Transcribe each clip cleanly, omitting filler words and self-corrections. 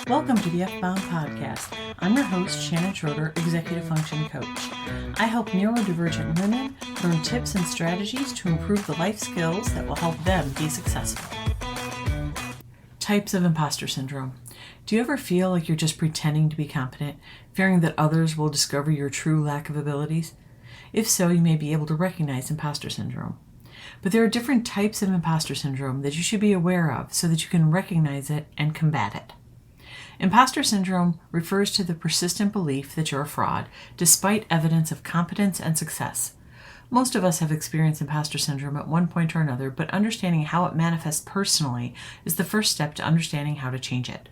Welcome to the F-Bound Podcast. I'm your host, Shannon Schroeder, Executive Function Coach. I help neurodivergent women learn tips and strategies to improve the life skills that will help them be successful. Types of imposter syndrome. Do you ever feel like you're just pretending to be competent, fearing that others will discover your true lack of abilities? If so, you may be able to recognize imposter syndrome. But there are different types of imposter syndrome that you should be aware of so that you can recognize it and combat it. Imposter syndrome refers to the persistent belief that you're a fraud, despite evidence of competence and success. Most of us have experienced imposter syndrome at one point or another, but understanding how it manifests personally is the first step to understanding how to change it.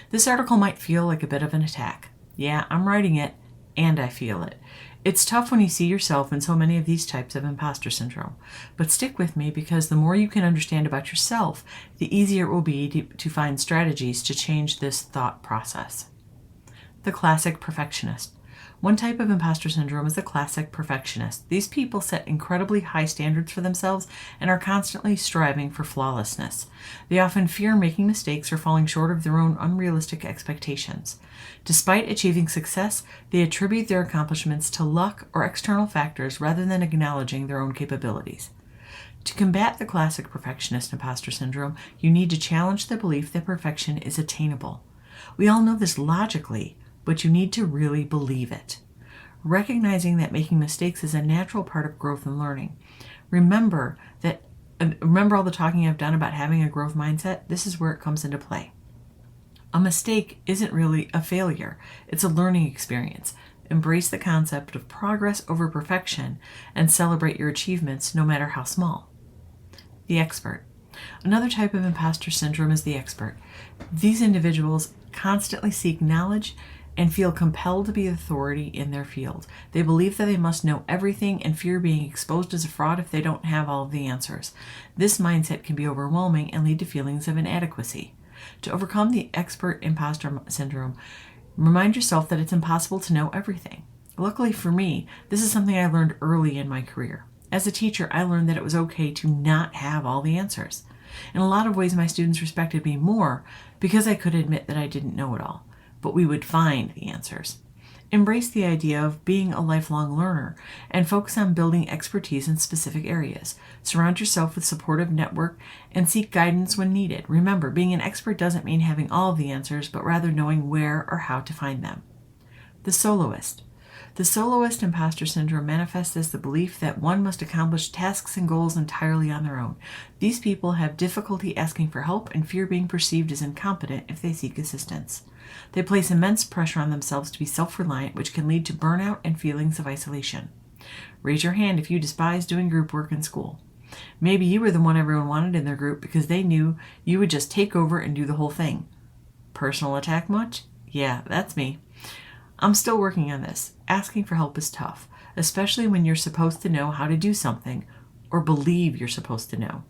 This article might feel like a bit of an attack. Yeah, I'm writing it, and I feel it. It's tough when you see yourself in so many of these types of imposter syndrome, but stick with me because the more you can understand about yourself, the easier it will be to find strategies to change this thought process. The classic perfectionist. One type of imposter syndrome is the classic perfectionist. These people set incredibly high standards for themselves and are constantly striving for flawlessness. They often fear making mistakes or falling short of their own unrealistic expectations. Despite achieving success, they attribute their accomplishments to luck or external factors rather than acknowledging their own capabilities. To combat the classic perfectionist imposter syndrome, you need to challenge the belief that perfection is attainable. We all know this logically, but you need to really believe it. Recognizing that making mistakes is a natural part of growth and learning. Remember all the talking I've done about having a growth mindset? This is where it comes into play. A mistake isn't really a failure. It's a learning experience. Embrace the concept of progress over perfection and celebrate your achievements no matter how small. The expert. Another type of imposter syndrome is the expert. These individuals constantly seek knowledge and feel compelled to be authority in their field. They believe that they must know everything and fear being exposed as a fraud if they don't have all of the answers. This mindset can be overwhelming and lead to feelings of inadequacy. To overcome the expert imposter syndrome, remind yourself that it's impossible to know everything. Luckily for me, this is something I learned early in my career. As a teacher, I learned that it was okay to not have all the answers. In a lot of ways, my students respected me more because I could admit that I didn't know it all, but we would find the answers. Embrace the idea of being a lifelong learner and focus on building expertise in specific areas. Surround yourself with a supportive network and seek guidance when needed. Remember, being an expert doesn't mean having all of the answers, but rather knowing where or how to find them. The soloist. The soloist imposter syndrome manifests as the belief that one must accomplish tasks and goals entirely on their own. These people have difficulty asking for help and fear being perceived as incompetent if they seek assistance. They place immense pressure on themselves to be self-reliant, which can lead to burnout and feelings of isolation. Raise your hand if you despise doing group work in school. Maybe you were the one everyone wanted in their group because they knew you would just take over and do the whole thing. Personal attack much? Yeah, that's me. I'm still working on this. Asking for help is tough, especially when you're supposed to know how to do something or believe you're supposed to know.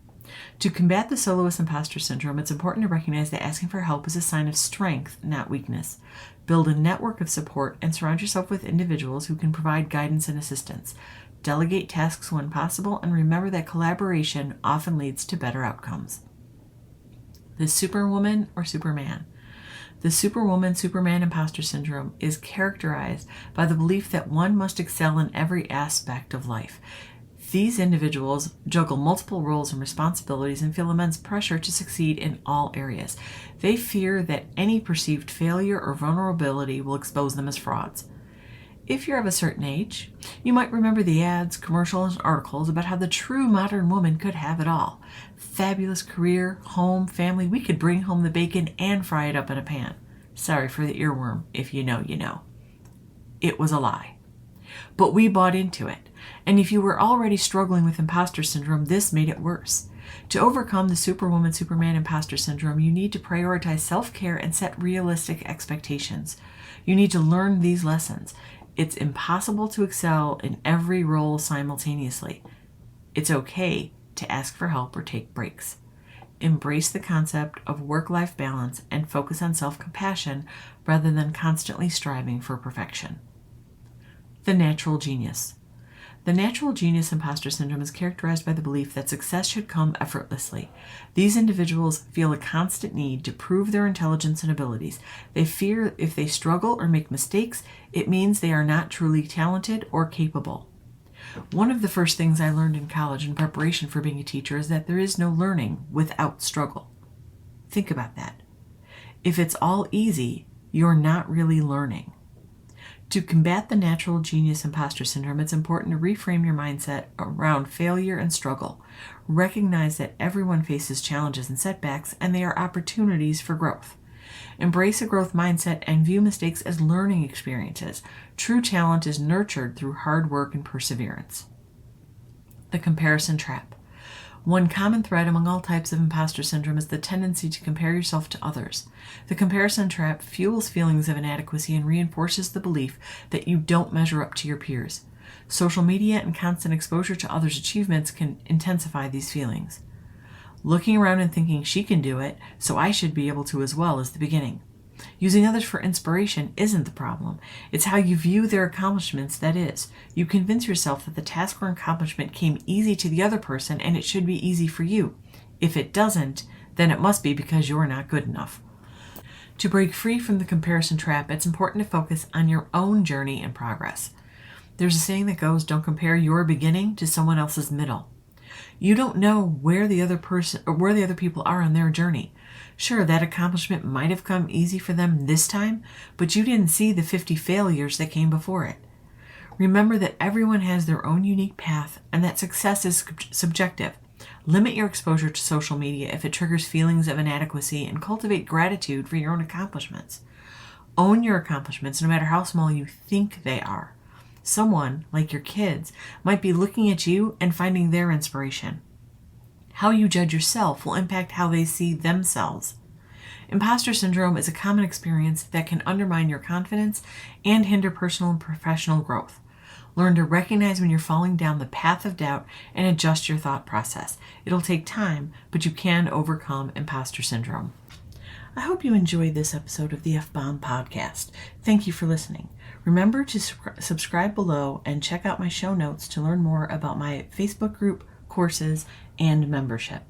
To combat the soloist imposter syndrome, it's important to recognize that asking for help is a sign of strength, not weakness. Build a network of support and surround yourself with individuals who can provide guidance and assistance. Delegate tasks when possible, and remember that collaboration often leads to better outcomes. The superwoman or superman. The superwoman-superman imposter syndrome is characterized by the belief that one must excel in every aspect of life. These individuals juggle multiple roles and responsibilities and feel immense pressure to succeed in all areas. They fear that any perceived failure or vulnerability will expose them as frauds. If you're of a certain age, you might remember the ads, commercials, and articles about how the true modern woman could have it all. Fabulous career, home, family, we could bring home the bacon and fry it up in a pan. Sorry for the earworm, if you know, you know. It was a lie. But we bought into it. And if you were already struggling with imposter syndrome, this made it worse. To overcome the superwoman, superman imposter syndrome, you need to prioritize self-care and set realistic expectations. You need to learn these lessons. It's impossible to excel in every role simultaneously. It's okay to ask for help or take breaks. Embrace the concept of work-life balance and focus on self-compassion rather than constantly striving for perfection. The natural genius. The natural genius imposter syndrome is characterized by the belief that success should come effortlessly. These individuals feel a constant need to prove their intelligence and abilities. They fear if they struggle or make mistakes, it means they are not truly talented or capable. One of the first things I learned in college in preparation for being a teacher is that there is no learning without struggle. Think about that. If it's all easy, you're not really learning. To combat the natural genius imposter syndrome, it's important to reframe your mindset around failure and struggle. Recognize that everyone faces challenges and setbacks, and they are opportunities for growth. Embrace a growth mindset and view mistakes as learning experiences. True talent is nurtured through hard work and perseverance. The comparison trap. One common thread among all types of imposter syndrome is the tendency to compare yourself to others. The comparison trap fuels feelings of inadequacy and reinforces the belief that you don't measure up to your peers. Social media and constant exposure to others' achievements can intensify these feelings. Looking around and thinking she can do it, so I should be able to as well, is the beginning. Using others for inspiration isn't the problem. It's how you view their accomplishments that is. You convince yourself that the task or accomplishment came easy to the other person and it should be easy for you. If it doesn't, then it must be because you're not good enough. To break free from the comparison trap, it's important to focus on your own journey and progress. There's a saying that goes, don't compare your beginning to someone else's middle. You don't know where the other person or where the other people are on their journey. Sure, that accomplishment might have come easy for them this time, but you didn't see the 50 failures that came before it. Remember that everyone has their own unique path and that success is subjective. Limit your exposure to social media if it triggers feelings of inadequacy and cultivate gratitude for your own accomplishments. Own your accomplishments no matter how small you think they are. Someone, like your kids, might be looking at you and finding their inspiration. How you judge yourself will impact how they see themselves. Imposter syndrome is a common experience that can undermine your confidence and hinder personal and professional growth. Learn to recognize when you're falling down the path of doubt and adjust your thought process. It'll take time, but you can overcome imposter syndrome. I hope you enjoyed this episode of the F-Bomb podcast. Thank you for listening. Remember to subscribe below and check out my show notes to learn more about my Facebook group, courses, and membership.